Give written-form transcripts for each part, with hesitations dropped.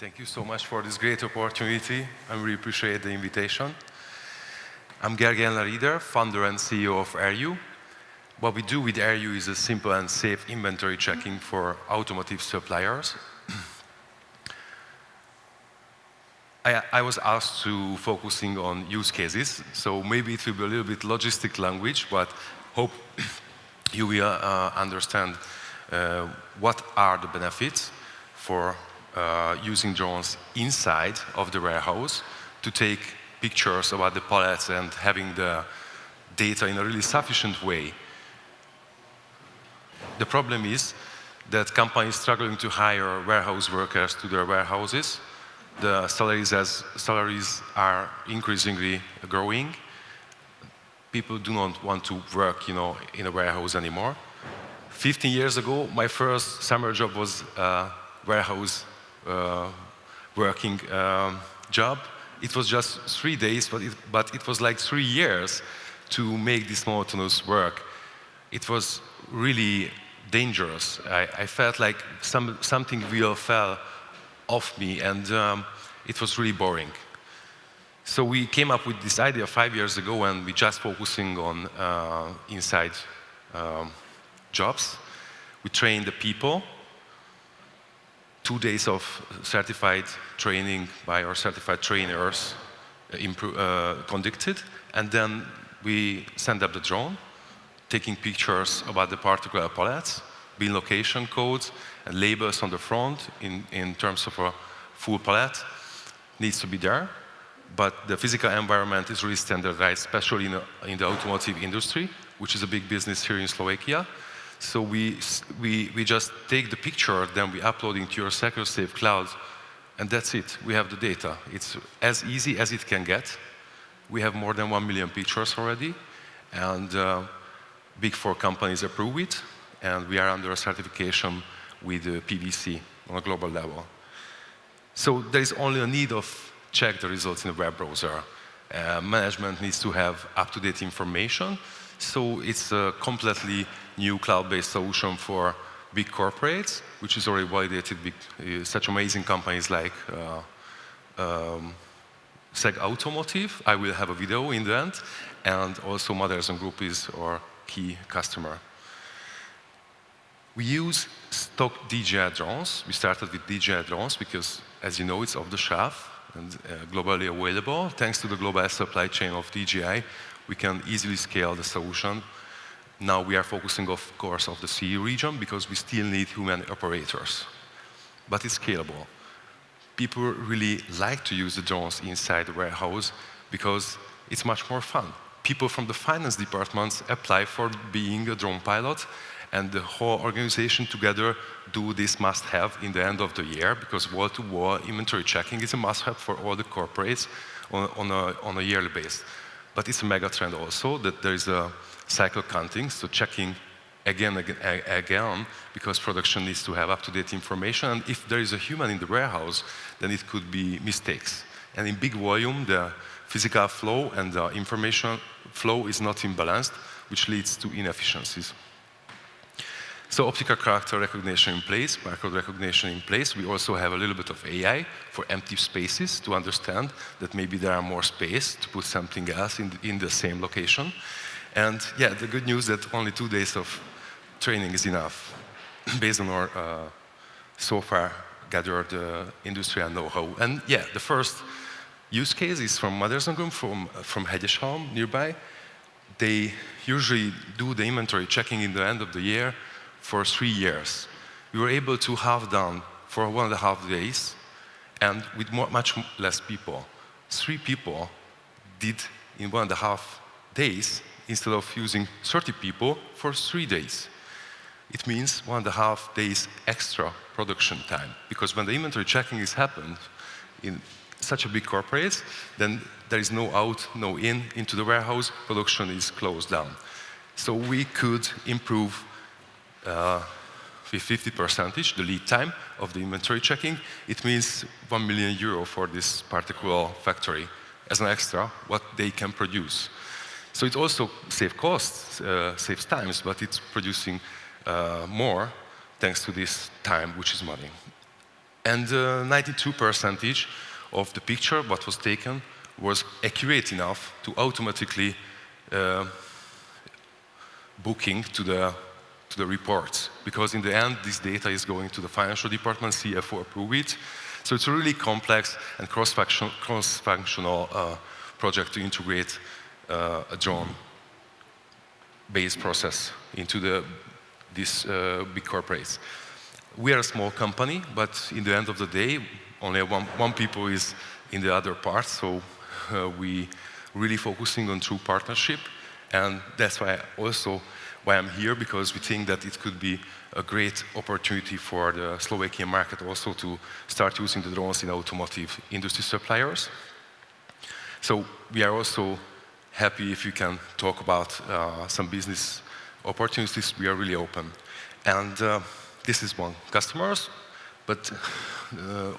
Thank you so much for this great opportunity. I really appreciate the invitation. I'm Gergely Ellenrieder, founder and CEO of Aeriu. What we do with Aeriu is a simple and safe inventory checking for automotive suppliers. I was asked to focusing on use cases, so maybe it will be a little bit logistic language, but hope you will understand what are the benefits for using drones inside of the warehouse to take pictures about the pallets and having the data in a really sufficient way. The problem is that companies struggling to hire warehouse workers to their warehouses. The salaries are increasingly growing. People do not want to work, in a warehouse anymore. 15 years ago, my first summer job was warehouse working job. It was just 3 days, but it was like 3 years to make this monotonous work. It was really dangerous. I felt like something real fell off me, and it was really boring. So we came up with this idea 5 years ago, and we just focusing on inside jobs. We trained the people. 2 days of certified training by our certified trainers conducted, and then we send up the drone, taking pictures about the particular pallets, bin location codes and labels on the front in terms of a full pallet needs to be there, but the physical environment is really standardized, especially in the automotive industry, which is a big business here in Slovakia. So we just take the picture, then we upload into your secure safe cloud, and that's it. We have the data. It's as easy as it can get. We have more than 1 million pictures already, and Big Four companies approve it, and we are under a certification with PVC on a global level. So there is only a need of check the results in the web browser. Management needs to have up-to-date information. So it's a completely new cloud-based solution for big corporates, which is already validated with such amazing companies like SEG Automotive. I will have a video in the end, and also Maďarský Group is our key customer. We use stock DJI drones. We started with DJI drones because, as you know, it's off the shelf and globally available. Thanks to the global supply chain of DJI, we can easily scale the solution. Now we are focusing, of course, on the CE region because we still need human operators. But it's scalable. People really like to use the drones inside the warehouse because it's much more fun. People from the finance departments apply for being a drone pilot, and the whole organization together do this must-have in the end of the year, because wall-to-wall inventory checking is a must-have for all the corporates on a yearly basis. But it's a mega trend also that there is a cycle counting, so checking again, because production needs to have up-to-date information. And if there is a human in the warehouse, then it could be mistakes. And in big volume, the physical flow and the information flow is not imbalanced, which leads to inefficiencies. So optical character recognition in place, barcode recognition in place. We also have a little bit of AI for empty spaces to understand that maybe there are more space to put something else in the same location. And yeah, the good news that only 2 days of training is enough based on our so far gathered industrial know-how. And yeah, the first use case is from Maďarský Group, from Hegyeshalom nearby. They usually do the inventory checking in the end of the year for 3 years. We were able to have done for 1.5 days and with much less people. 3 people did in 1.5 days instead of using 30 people for 3 days. It means 1.5 days extra production time, because when the inventory checking is happened in such a big corporate, then there is no out, no in into the warehouse, production is closed down. So we could improve with 50% the lead time of the inventory checking. It means 1 million euro for this particular factory as an extra, what they can produce. So it also saves costs, saves times, but it's producing more thanks to this time, which is money. And 92% of the picture what was taken was accurate enough to automatically booking to the reports. Because in the end, this data is going to the financial department, CFO approve it. So it's a really complex and cross-functional project to integrate a drone-based process into these big corporates. We are a small company, but in the end of the day, only one people is in the other part, so we really focusing on true partnership, and that's why I'm here, because we think that it could be a great opportunity for the Slovakian market also to start using the drones in automotive industry suppliers. So we are also happy if you can talk about some business opportunities. We are really open. And this is one customers, but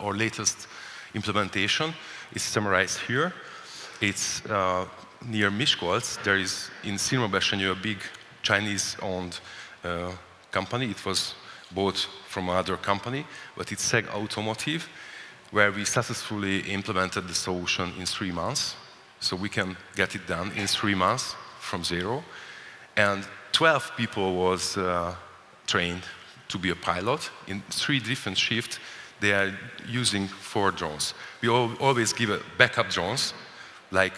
our latest implementation is summarized here. It's near Miskolc. There is in Szirmabesenyő a big Chinese-owned company. It was bought from another company, but it's SEG Automotive, where we successfully implemented the solution in 3 months. So we can get it done in 3 months from zero. And 12 people was trained to be a pilot. In 3 different shifts, they are using 4 drones. We always give a backup drones, like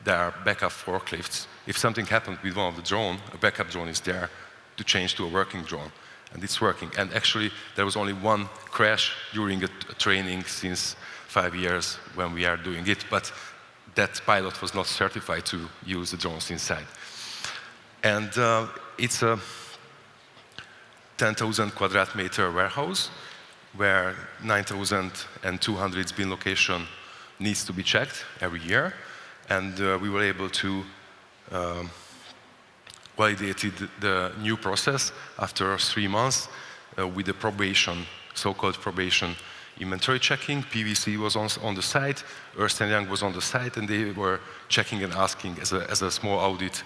there are backup forklifts. If something happened with one of the drone, a backup drone is there to change to a working drone. And it's working. And actually, there was only one crash during a training since 5 years when we are doing it. But that pilot was not certified to use the drones inside. And it's a 10,000 quadrat-meter warehouse where 9,200 bin location needs to be checked every year. And we were able to validate the new process after 3 months with the probation, so-called probation inventory checking. PwC was on the site, Ernst & Young was on the site, and they were checking and asking as a small audit,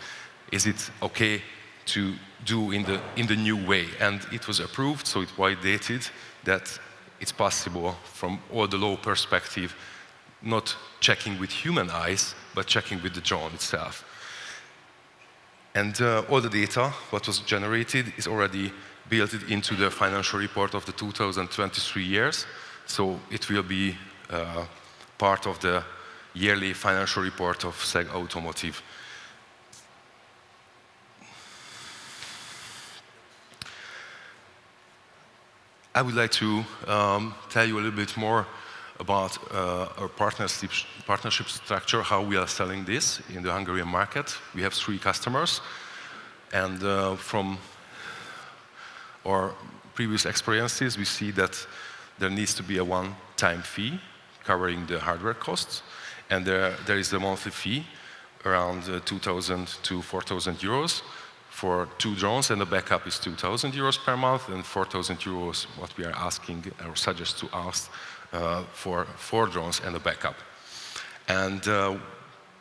is it okay to do in the new way? And it was approved, so it validated that it's possible from all the law perspective, not checking with human eyes, but checking with the drone itself. And all the data, what was generated, is already built into the financial report of the 2023 years. So it will be part of the yearly financial report of SEG Automotive. I would like to tell you a little bit more about our partnership structure, how we are selling this in the Hungarian market. We have 3 customers, and from our previous experiences, we see that there needs to be a one-time fee covering the hardware costs, and there is a monthly fee around 2,000 to 4,000 euros for 2 drones, and the backup is 2,000 euros per month, and 4,000 euros what we are asking or suggest to ask for 4 drones and a backup. And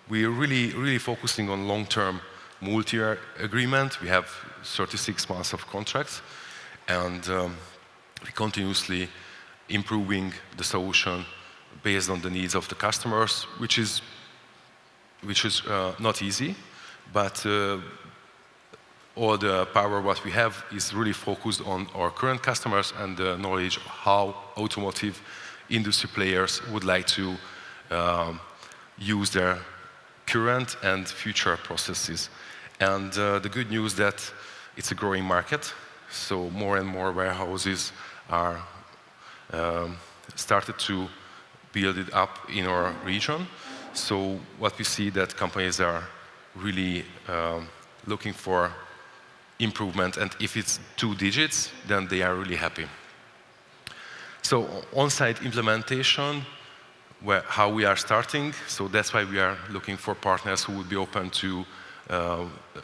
we're really focusing on long-term multi-year agreement. We have 36 months of contracts, and we continuously improving the solution based on the needs of the customers, which is not easy, but all the power what we have is really focused on our current customers and the knowledge of how automotive industry players would like to use their current and future processes. And the good news that it's a growing market, so more and more warehouses are started to build it up in our region. So what we see that companies are really looking for improvement, and if it's 2 digits, then they are really happy. So on-site implementation, how we are starting, so that's why we are looking for partners who would be open to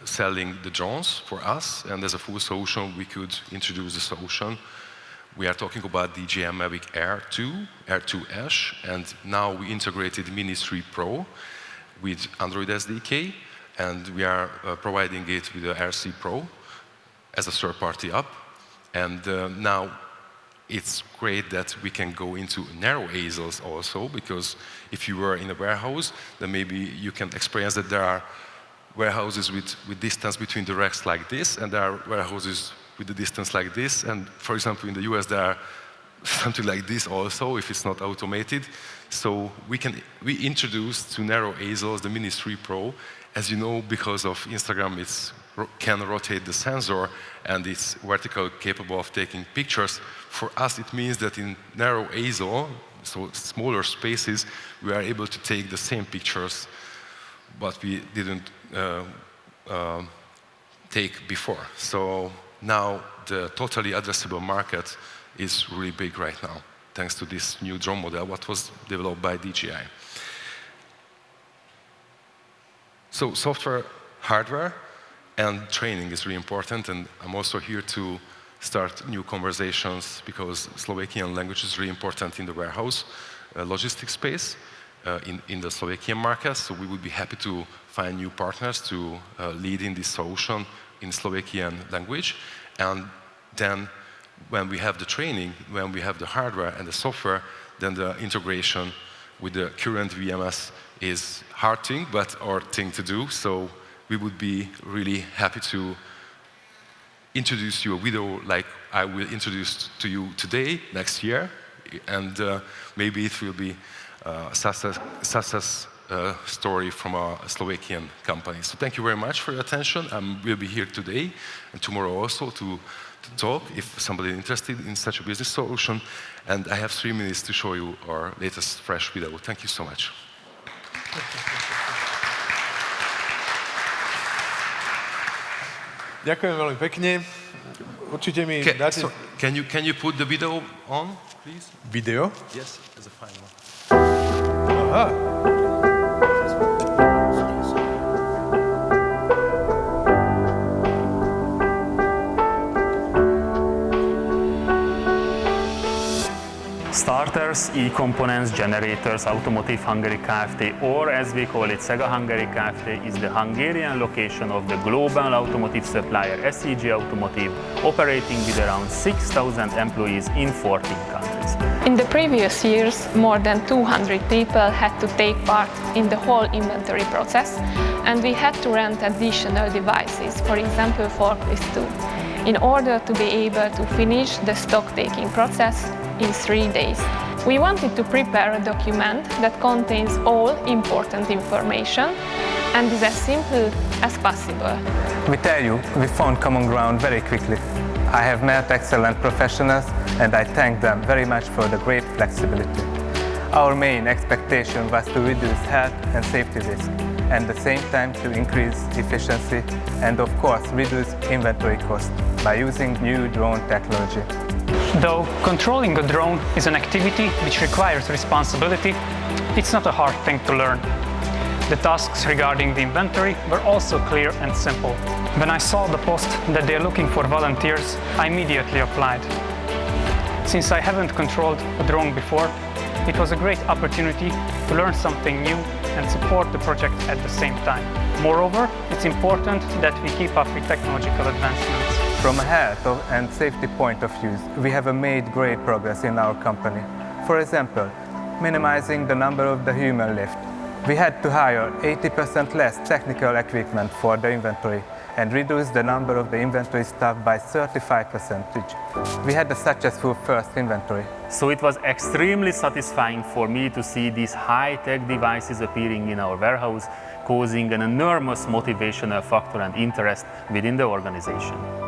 selling the drones for us, and as a full solution, we could introduce the solution. We are talking about DJI Mavic Air 2, Air 2S, and now we integrated Mini 3 Pro with Android SDK, and we are providing it with the RC Pro as a third-party app. And now it's great that we can go into narrow aisles also, because if you were in a warehouse, then maybe you can experience that there are warehouses with distance between the racks like this, and there are warehouses with the distance like this. And for example, in the US, there are something like this also, if it's not automated. So we introduced to narrow aisles the Mini 3 Pro. As you know, because of Instagram, it can rotate the sensor, and it's vertical capable of taking pictures. For us, it means that in narrow aisle, so smaller spaces, we are able to take the same pictures, but we didn't take before. So now the totally addressable market is really big right now, thanks to this new drone model, what was developed by DJI. So software, hardware, and training is really important, and I'm also here to start new conversations, because Slovakian language is really important in the warehouse logistics space in the Slovakian market. So we would be happy to find new partners to lead in this solution in Slovakian language. And then when we have the training, when we have the hardware and the software, then the integration with the current VMS is hard thing, but our thing to do. So we would be really happy to introduce you a video like I will introduce to you today, next year, and maybe it will be a success story from a Slovakian company. So thank you very much for your attention. We'll be here today and tomorrow also to talk if somebody is interested in such a business solution. And I have 3 minutes to show you our latest fresh video. Thank you so much. Ďakujem veľmi pekne. Určite mi dáte... Can you put the video on, please? Video? Yes, as a final. Aha. Starters, e-components, generators, Automotive Hungary Kft., or as we call it, Sega Hungary Kft., is the Hungarian location of the global automotive supplier SEG Automotive, operating with around 6,000 employees in 14 countries. In the previous years, more than 200 people had to take part in the whole inventory process, and we had to rent additional devices, for example forklifts too, in order to be able to finish the stock-taking process in 3 days. We wanted to prepare a document that contains all important information and is as simple as possible. With Aeriu, we found common ground very quickly. I have met excellent professionals, and I thank them very much for the great flexibility. Our main expectation was to reduce health and safety risk, and at the same time to increase efficiency and of course reduce inventory cost by using new drone technology. Though controlling a drone is an activity which requires responsibility, it's not a hard thing to learn. The tasks regarding the inventory were also clear and simple. When I saw the post that they're looking for volunteers, I immediately applied. Since I haven't controlled a drone before, it was a great opportunity to learn something new and support the project at the same time. Moreover, it's important that we keep up with technological advancements. From a health and safety point of view, we have made great progress in our company. For example, minimizing the number of the human lift. We had to hire 80% less technical equipment for the inventory and reduce the number of the inventory staff by 35%. We had a successful first inventory. So it was extremely satisfying for me to see these high-tech devices appearing in our warehouse, causing an enormous motivational factor and interest within the organization.